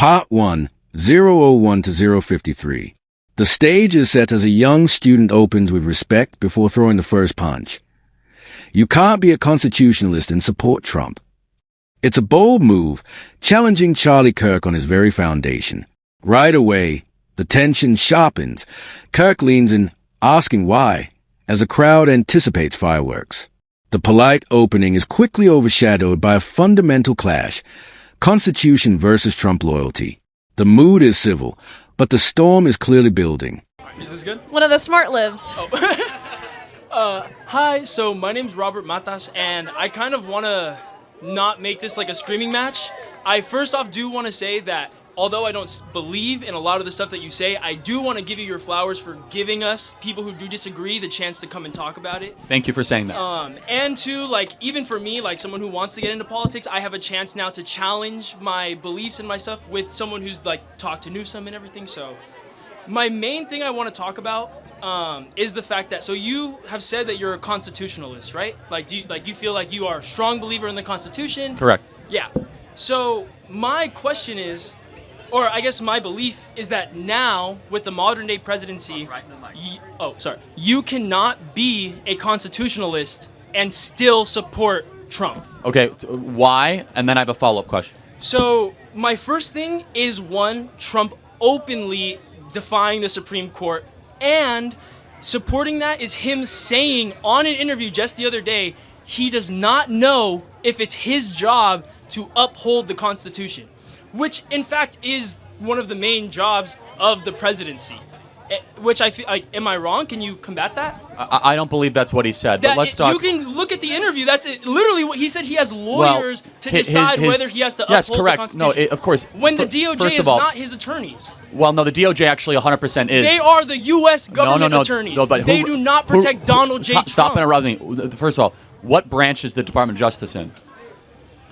Part 1, 001 to 053. The stage is set as a young student opens with respect before throwing the first punch. You can't be a constitutionalist and support Trump. It's a bold move, challenging Charlie Kirk on his very foundation. Right away, the tension sharpens. Kirk leans in, asking why, as a crowd anticipates fireworks. The polite opening is quickly overshadowed by a fundamental clash: Constitution versus Trump loyalty. The mood is civil, but the storm is clearly building. Is this good? One of the smart lives. Hi, so my name's Robert Matas, and I kind of want to not make this like a screaming match. I first off do want to say that although I don't believe in a lot of the stuff that you say, I do want to give you your flowers for giving us, people who do disagree, the chance to come and talk about it. Thank you for saying that. And two, like, even for me, like someone who wants to get into politics, I have a chance now to challenge my beliefs and my stuff with someone who's like talked to Newsom and everything. So my main thing I want to talk about is the fact that, so you have said that you're a constitutionalist, right? Like, do you feel like you are a strong believer in the Constitution? Correct. Yeah. So my question is, or I guess my belief is that now, with the modern day presidency, you cannot be a constitutionalist and still support Trump. Okay, why? And then I have a follow-up question. So my first thing is, one, Trump openly defying the Supreme Court, and supporting that is him saying on an interview just the other day, he does not know if it's his job to uphold the Constitution, which in fact is one of the main jobs of the presidency. Which I feel like, am I wrong? Can you combat that? I don't believe that's what he said, but let's talk. You can look at the interview. That's literally what he said. He has lawyers to decide whether he has to uphold the Constitution. No, of course. When the DOJ is not his attorneys. Well, no, the DOJ actually 100% is. They are the U.S. government attorneys. No, but they do not protect Donald J. Trump. Stop interrupting me. First of all, what branch is the Department of Justice in?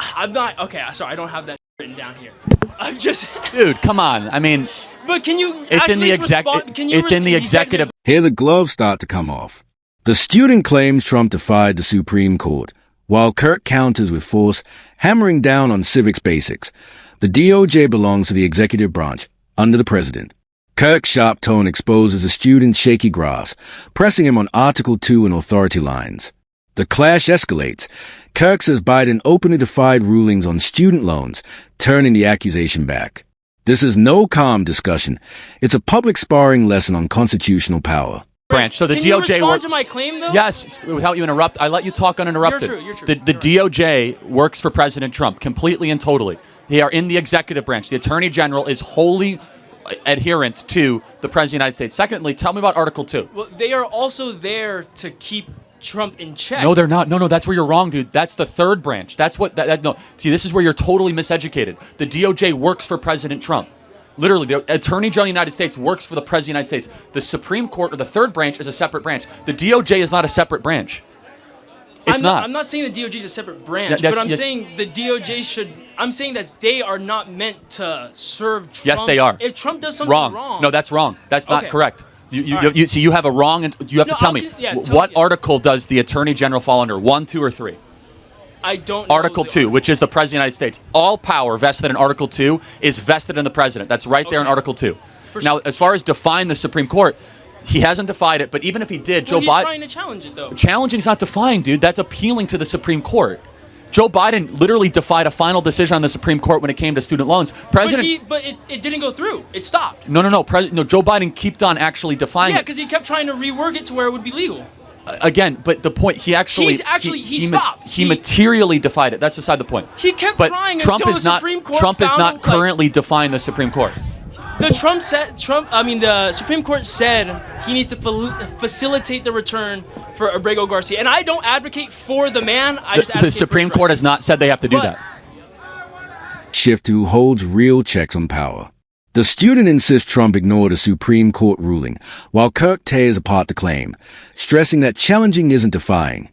I'm not. Okay, sorry, I don't have that written down here. I'm just. Dude, come on. I mean. But can you? It's in the It's in the executive. Here the gloves start to come off. The student claims Trump defied the Supreme Court, while Kirk counters with force, hammering down on civics basics. The DOJ belongs to the executive branch, under the president. Kirk's sharp tone exposes the student's shaky grasp, pressing him on Article 2 and authority lines. The clash escalates. Kirk says Biden openly defied rulings on student loans, turning the accusation back. This is no calm discussion. It's a public sparring lesson on constitutional power. Branch. So the Can DOJ you respond to my claim, though? Yes, without you interrupt. I let you talk uninterrupted. You're true. The DOJ works for President Trump completely and totally. They are in the executive branch. The Attorney General is wholly adherent to the President of the United States. Secondly, tell me about Article 2. Well, they are also there to keep Trump in check. No, they're not. No, that's where you're wrong, dude. That's the third branch. That's what. No, see, this is where you're totally miseducated. The DOJ works for President Trump. Literally, the Attorney General of the United States works for the President of the United States. The Supreme Court, or the third branch, is a separate branch. The DOJ is not a separate branch. It's not. I'm not saying the DOJ is a separate branch, but I'm saying the DOJ should. I'm saying that they are not meant to serve Trump. Yes, they are. If Trump does something wrong. No, that's wrong. That's not correct. Right. You have a wrong, and you have to tell me. What article does the Attorney General fall under? 1, 2, or 3? I don't know. Article 2, which is the President of the United States. All power vested in Article 2 is vested in the President. That's right there in Article 2. Now, as far as define the Supreme Court, he hasn't defied it, but even if he did, Joe Biden... he's trying to challenge it, though. Challenging's not defying, dude. That's appealing to the Supreme Court. Joe Biden literally defied a final decision on the Supreme Court when it came to student loans. But it didn't go through. It stopped. No. Joe Biden kept on actually defying it. Yeah, because he kept trying to rework it to where it would be legal. Again, but the point, he stopped. He materially defied it. That's beside the point. He kept trying until the Supreme Court Trump is not currently defying the Supreme Court. The Supreme Court said he needs to facilitate the return for Abrego Garcia. And I don't advocate for the man. I just advocate the Supreme Court has not said they have to do that. Shift who holds real checks on power. The student insists Trump ignored a Supreme Court ruling, while Kirk tears apart the claim, stressing that challenging isn't defying.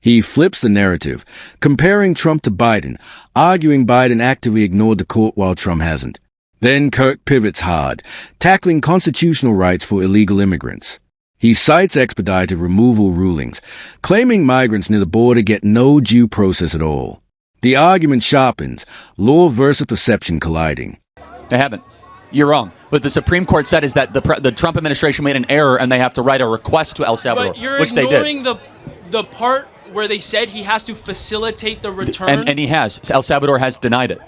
He flips the narrative, comparing Trump to Biden, arguing Biden actively ignored the court while Trump hasn't. Then Kirk pivots hard, tackling constitutional rights for illegal immigrants. He cites expedited removal rulings, claiming migrants near the border get no due process at all. The argument sharpens, law versus perception colliding. They haven't. You're wrong. What the Supreme Court said is that the Trump administration made an error and they have to write a request to El Salvador, But you're which they did. ignoring the part where they said he has to facilitate the return. And he has. El Salvador has denied it.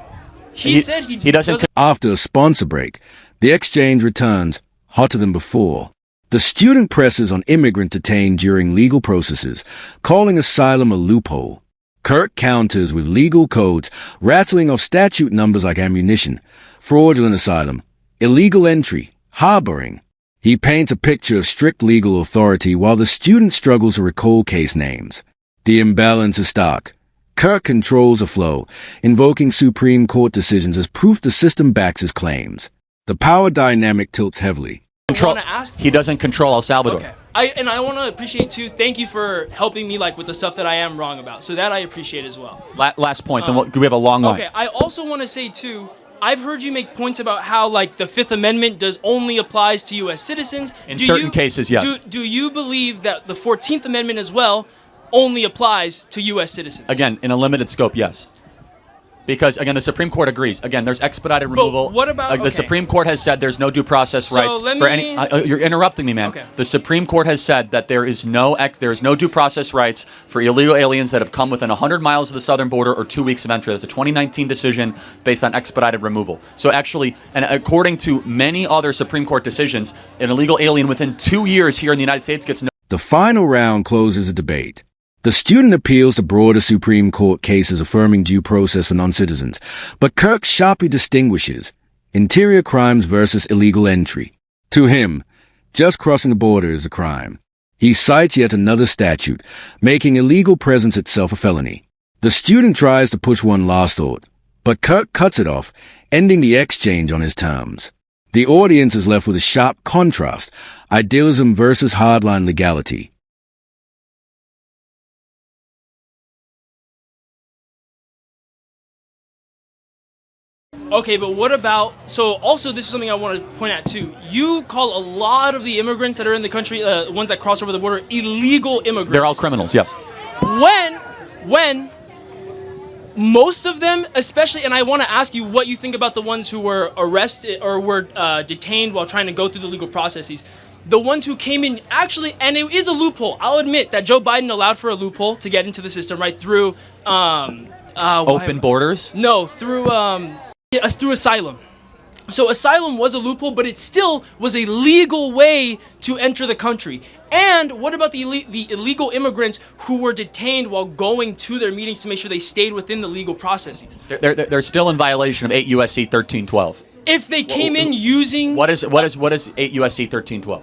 He said he doesn't. After a sponsor break, the exchange returns hotter than before. The student presses on immigrant detained during legal processes, calling asylum a loophole. Kirk counters with legal codes, rattling off statute numbers like ammunition, fraudulent asylum, illegal entry, harboring. He paints a picture of strict legal authority while the student struggles to recall case names. The imbalance is stark. Kirk controls the flow, invoking Supreme Court decisions as proof the system backs his claims. The power dynamic tilts heavily. He doesn't control El Salvador. Okay. I want to appreciate too. Thank you for helping me with the stuff that I am wrong about. So that I appreciate as well. Last point. Then we have a long line. Okay. I also want to say too. I've heard you make points about how the Fifth Amendment only applies to U.S. citizens. In certain cases, yes. Do you believe that the 14th Amendment as well only applies to U.S. citizens? Again, in a limited scope, yes. Because, again, the Supreme Court agrees. Again, there's expedited removal. But what about... The Supreme Court has said there's no due process rights for any... you're interrupting me, man. Okay. The Supreme Court has said that there is no due process rights for illegal aliens that have come within 100 miles of the southern border or 2 weeks of entry. That's a 2019 decision based on expedited removal. So actually, and according to many other Supreme Court decisions, an illegal alien within 2 years here in the United States gets no... The final round closes a debate. The student appeals to broader Supreme Court cases affirming due process for non-citizens, but Kirk sharply distinguishes interior crimes versus illegal entry. To him, just crossing the border is a crime. He cites yet another statute, making illegal presence itself a felony. The student tries to push one last thought, but Kirk cuts it off, ending the exchange on his terms. The audience is left with a sharp contrast, idealism versus hardline legality. Okay, but what about... So also this is something I want to point out too. You call a lot of the immigrants that are in the country, ones that cross over the border, illegal immigrants. They're all criminals, yes. When most of them, especially, and I want to ask you what you think about the ones who were arrested or were detained while trying to go through the legal processes. The ones who came in, actually, and it is a loophole. I'll admit that Joe Biden allowed for a loophole to get into the system, right, through... Open borders? No, through asylum. So asylum was a loophole, but it still was a legal way to enter the country. And what about the illegal immigrants who were detained while going to their meetings to make sure they stayed within the legal processes? They're still in violation of 8 U.S.C. 1312. If they came in using... What is 8 U.S.C. 1312?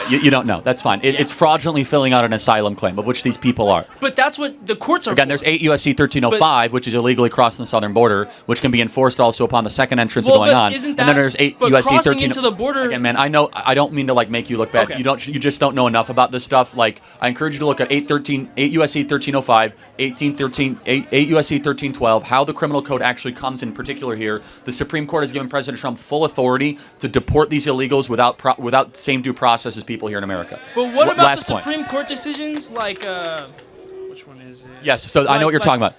You don't know. That's fine. It's fraudulently filling out an asylum claim, of which these people are. But that's what the courts are Again, for. there's 8 U.S.C. 1305, which is illegally crossing the southern border, which can be enforced also upon the second entrance going on. Isn't and then there's 8 U.S.C. 13. Into the border... Again, man, I know. I don't mean to make you look bad. Okay. You just don't know enough about this stuff. I encourage you to look at 8 U.S.C. 1305, 8 U.S.C. 1312, how the criminal code actually comes in particular here. The Supreme Court has given President Trump full authority to deport these illegals without same due process as people here in America. But what about the Supreme Court decisions which one is it? Yes, so I know what you're talking about.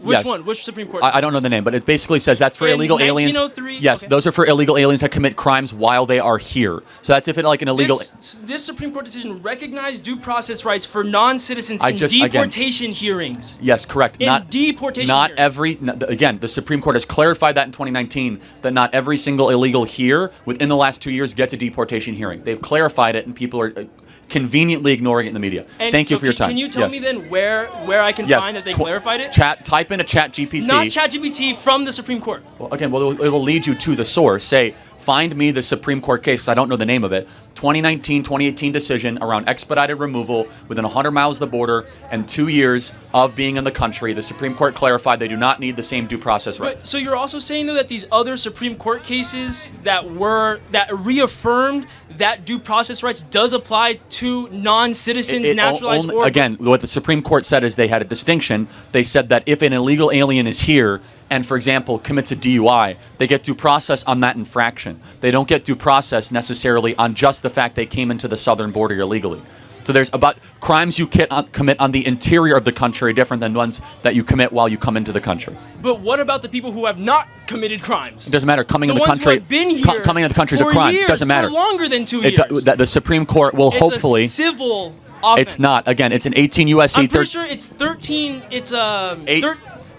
Which one? Which Supreme Court? I don't know the name, but it basically says that's for illegal aliens. 1903? Yes, those are for illegal aliens that commit crimes while they are here. So that's if it an illegal... This Supreme Court decision recognized due process rights for non-citizens in deportation hearings. Yes, correct. Deportation hearings. Again, the Supreme Court has clarified that in 2019, that not every single illegal here within the last 2 years gets a deportation hearing. They've clarified it, and people are conveniently ignoring it in the media. Thank you for your time. Can you tell me then where I can find that they clarified it? Type in a ChatGPT. Not ChatGPT, from the Supreme Court. Well, again, it will lead you to the source. Say, find me the Supreme Court case, because I don't know the name of it. 2019, 2018 decision around expedited removal within 100 miles of the border and 2 years of being in the country. The Supreme Court clarified they do not need the same due process rights. So you're also saying, though, that these other Supreme Court cases that reaffirmed that due process rights does apply to non-citizens, naturalized or... Again, what the Supreme Court said is they had a distinction. They said that if an illegal alien is here and, for example, commits a DUI, they get due process on that infraction. They don't get due process necessarily on just the fact they came into the southern border illegally. So there's about crimes you commit on the interior of the country different than ones that you commit while you come into the country. But what about the people who have not committed crimes? It doesn't matter. Coming in the ones country, who have been here coming into the country is a for crime. years, Doesn't matter. For longer than 2 years. The Supreme Court will hopefully. It's a civil offense. It's not. Again, it's an 18 U.S.C. I'm pretty sure it's 13. It's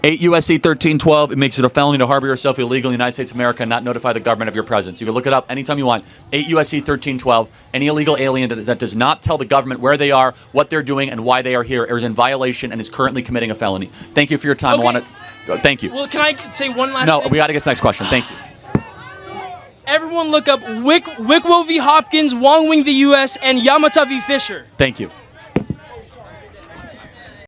8 U.S.C. 1312, it makes it a felony to harbor yourself illegally in the United States of America and not notify the government of your presence. You can look it up anytime you want. 8 U.S.C. 1312, any illegal alien that does not tell the government where they are, what they're doing, and why they are here is in violation and is currently committing a felony. Thank you for your time. Okay. Thank you. Well, can I say one last No, thing? we got to get to the next question. Thank you. Everyone look up Wickwell v. Hopkins, Wong Wing v. U.S., and Yamata v. Fisher. Thank you.